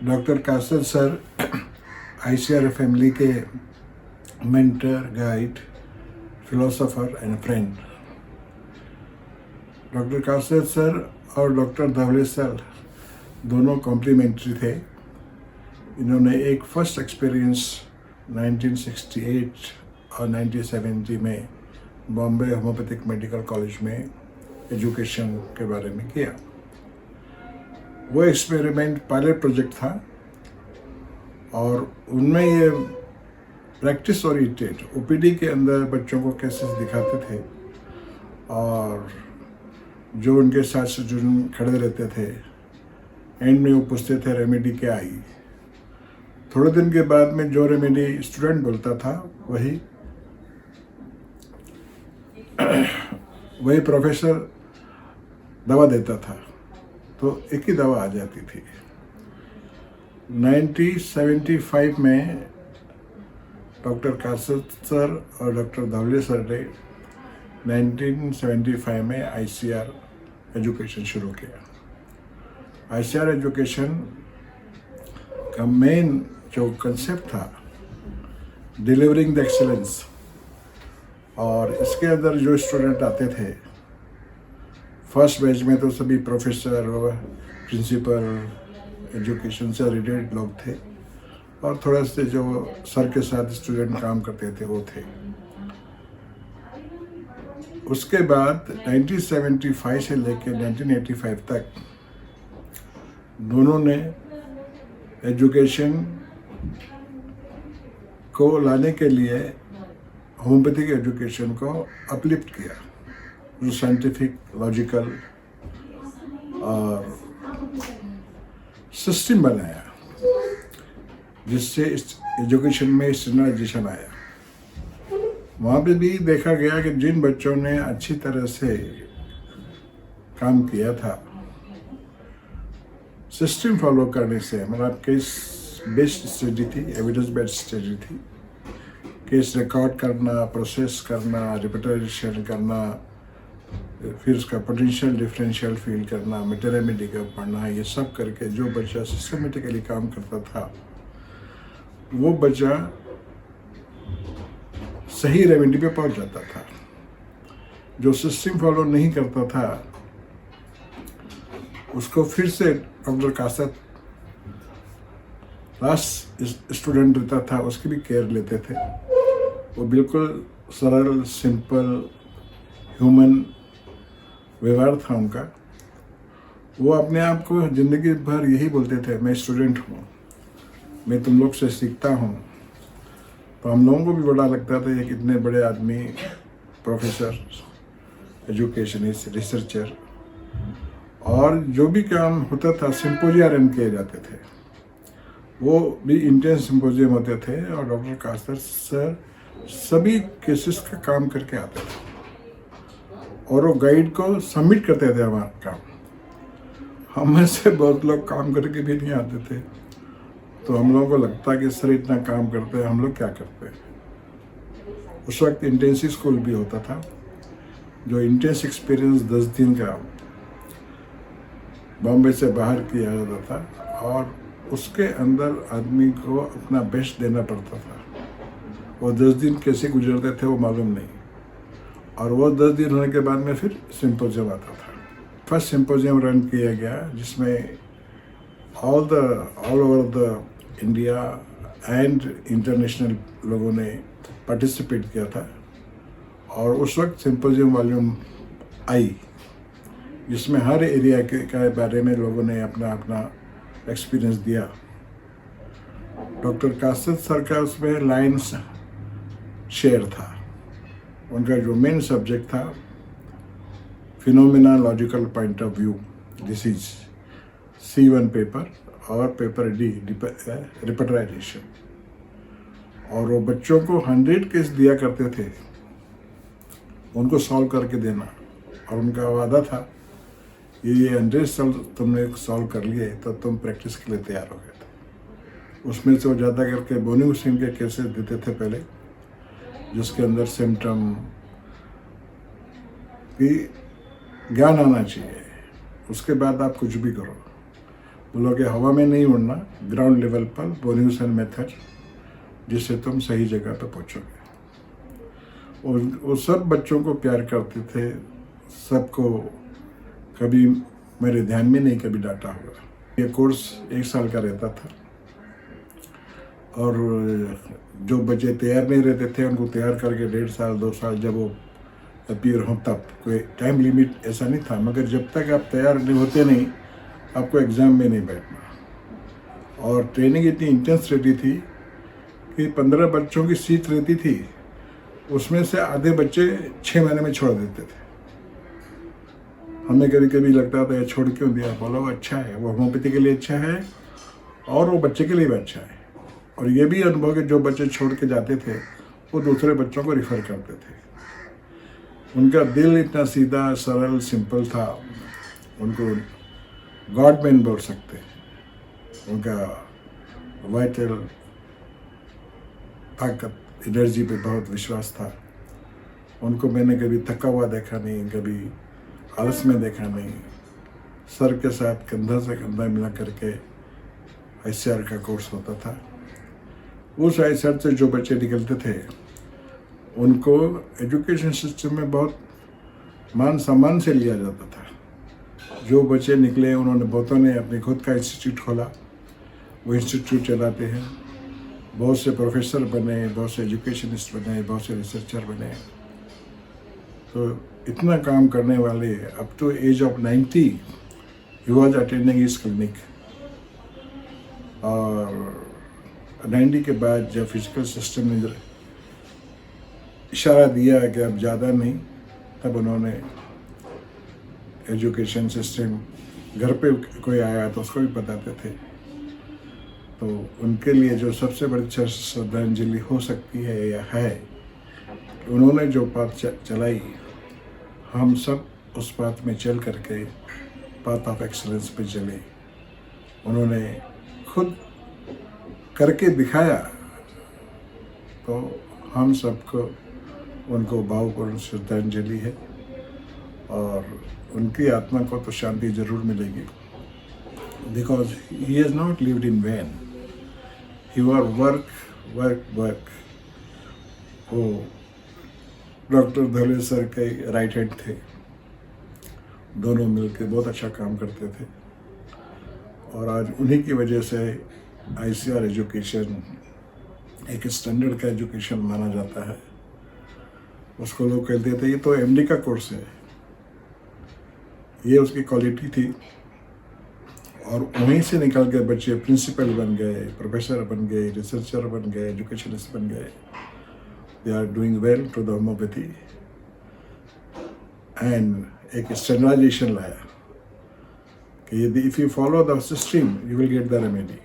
Doctor Kasar sir ICR family के mentor, guide, philosopher and friend. Doctor Kasar sir और doctor Dhawale sir दोनों complementary थे। इन्होंने एक फर्स्ट एक्सपीरियंस 1968 और 1970 में बॉम्बे होम्योपैथिक मेडिकल कॉलेज में एजुकेशन के बारे में किया। वो एक्सपेरिमेंट पायलट प्रोजेक्ट था और उनमें ये प्रैक्टिस ओरिएंटेड ओपीडी के अंदर बच्चों को केसेस दिखाते थे और जो उनके साथ स्टूडेंट खड़े रहते थे, एंड में वो पूछते थे रेमेडी क्या आई। थोड़े दिन के बाद में जो रेमेडी स्टूडेंट बोलता था वही प्रोफेसर दवा देता था, तो एक ही दवा आ जाती थी। 1975 में डॉक्टर कासर सर और डॉक्टर धवले सर ने 1975 में आईसीआर एजुकेशन शुरू किया। आईसीआर एजुकेशन का मेन जो कंसेप्ट था डिलीवरिंग द एक्सीलेंस, और इसके अंदर जो स्टूडेंट आते थे फर्स्ट बैच में तो सभी प्रोफेसर, प्रिंसिपल, एजुकेशन से रिलेटेड लोग थे और थोड़ा से जो सर के साथ स्टूडेंट काम करते थे वो थे। उसके बाद 1975 से लेकर 1985 तक दोनों ने एजुकेशन को लाने के लिए होम्योपैथिक एजुकेशन को अपलिफ्ट किया, जो साइंटिफिक, लॉजिकल और सिस्टम बनाया जिससे एजुकेशन में स्टैंडर्डाइजेशन आया। वहाँ पे भी देखा गया कि जिन बच्चों ने अच्छी तरह से काम किया था सिस्टम फॉलो करने से, मतलब केस बेस्ड स्टडी थी, एविडेंस बेस्ड स्टडी थी, केस रिकॉर्ड करना, प्रोसेस करना, रिपोर्टेशन करना, फिर उसका पोटेंशियल डिफरेंशियल फील करना, मेटेरेमेडी का पढ़ना, ये सब करके जो बच्चा सिस्टमेटिकली काम करता था वो बच्चा सही रेमेडी पे पहुंच जाता था। जो सिस्टम फॉलो नहीं करता था उसको फिर से डॉक्टर कासर लास्ट स्टूडेंट रहता था, उसकी भी केयर लेते थे। वो बिल्कुल सरल, सिंपल, ह्यूमन व्यवहार था उनका। वो अपने आप को ज़िंदगी भर यही बोलते थे, मैं स्टूडेंट हूँ, मैं तुम लोग से सीखता हूँ। तो हम लोगों को भी बड़ा लगता था ये कितने बड़े आदमी, प्रोफेसर, एजुकेशनिस्ट, रिसर्चर, और जो भी काम होता था सिंपोजिया रन किए जाते थे, वो भी इंटेंस सिंपोजियम होते थे और डॉक्टर कासर सर सभी केसेस का काम करके आते थे और वो गाइड को सबमिट करते थे हमारा काम। हम में से बहुत लोग काम करके भी नहीं आते थे, तो हम लोगों को लगता कि सर इतना काम करते हैं, हम लोग क्या करते हैं। उस वक्त इंटेंसिव स्कूल भी होता था, जो इंटेंस एक्सपीरियंस 10 दिन का बॉम्बे से बाहर किया जाता था और उसके अंदर आदमी को अपना बेस्ट देना पड़ता था। वो 10 दिन कैसे गुजरते थे वो मालूम नहीं, और वो 10 दिन होने के बाद में फिर सिंपोजियम आता था। फर्स्ट सिंपोजियम रन किया गया जिसमें all over the India and international लोगों ने पार्टिसिपेट किया था, और उस वक्त सिंपोजियम वॉल्यूम आई जिसमें हर एरिया के बारे में लोगों ने अपना अपना एक्सपीरियंस दिया। डॉक्टर कासर सर का उसमें लाइन्स शेयर था। उनका जो मेन सब्जेक्ट था phenomenological point of view disease, C1 paper और पेपर D रिपोर्टराइजेशन, और वो बच्चों को 100 केस दिया करते थे, उनको सॉल्व करके देना, और उनका वादा था ये 100 साल तुमने सॉल्व कर लिए तो तुम प्रैक्टिस के लिए तैयार हो गए थे। उसमें से वो ज़्यादा करके बोनी सिंह के केसेस देते थे पहले, जिसके अंदर सिम्टम भी ज्ञान आना चाहिए, उसके बाद आप कुछ भी करो। बोलो कि हवा में नहीं उड़ना, ग्राउंड लेवल पर बोन्यूसन मेथड, जिससे तुम सही जगह पर पहुँचोगे। और वो सब बच्चों को प्यार करते थे, सबको कभी मेरे ध्यान में नहीं कभी डांटा होगा। ये कोर्स 1 साल का रहता था और जो बच्चे तैयार नहीं रहते थे उनको तैयार करके 1.5 साल 2 साल जब वो अपीयर हों तब, कोई टाइम लिमिट ऐसा नहीं था। मगर जब तक आप तैयार नहीं होते नहीं, आपको एग्ज़ाम में नहीं बैठना। और ट्रेनिंग इतनी इंटेंस रहती थी कि 15 बच्चों की सीट रहती थी, उसमें से आधे बच्चे 6 महीने में छोड़ देते थे। हमें कभी कभी लगता था ये छोड़ क्यों दिया, बोलो अच्छा है, वो होम्योपैथी के लिए अच्छा है और वो बच्चे के लिए भी अच्छा है। और ये भी अनुभव कि जो बच्चे छोड़ के जाते थे वो दूसरे बच्चों को रिफ़र करते थे। उनका दिल इतना सीधा सरल सिंपल था, उनको गॉड मैन बोल सकते हैं। उनका वाइटल ताकत एनर्जी पे बहुत विश्वास था। उनको मैंने कभी थका हुआ देखा नहीं, कभी आलस में देखा नहीं। सर के साथ कंधा से कंधा मिला करके ICR का कोर्स होता था। उस ICR से जो बच्चे निकलते थे उनको एजुकेशन सिस्टम में बहुत मान सम्मान से लिया जाता था। जो बच्चे निकले उन्होंने बहुतों ने अपने खुद का इंस्टीट्यूट खोला, वो इंस्टीट्यूट चलाते हैं। बहुत से प्रोफेसर बने, बहुत से एजुकेशनिस्ट बने, बहुत से रिसर्चर बने। तो इतना काम करने वाले up to age of 90 he was attending his clinic. और 90 के बाद जब फिजिकल सिस्टम ने इशारा दिया कि अब ज़्यादा नहीं, तब उन्होंने एजुकेशन सिस्टम, घर पे कोई आया तो उसको भी बताते थे। तो उनके लिए जो सबसे बड़ी श्रद्धांजलि हो सकती है या है, उन्होंने जो बात चलाई, हम सब उस बात में चल करके पाथ ऑफ एक्सीलेंस पे चले। उन्होंने खुद करके दिखाया, तो हम सबको उनको भावपूर्ण श्रद्धांजलि है। और उनकी आत्मा को तो शांति जरूर मिलेगी, because he has not lived in vain, he was work work work. वो डॉक्टर धोले सर के राइट हैंड थे, दोनों मिलकर बहुत अच्छा काम करते थे। और आज उन्हीं की वजह से ICR एजुकेशन एक स्टैंडर्ड का एजुकेशन माना जाता है। उसको लोग कहते थे ये तो MD का कोर्स है, ये उसकी क्वालिटी थी। और वहीं से निकल के बच्चे प्रिंसिपल बन गए, प्रोफेसर बन गए, रिसर्चर बन गए, एजुकेशनिस्ट बन गए। They are doing well to the homeopathy. And एक स्टैंडर्डाइजेशन लाया कि if you follow the system you will get the remedy.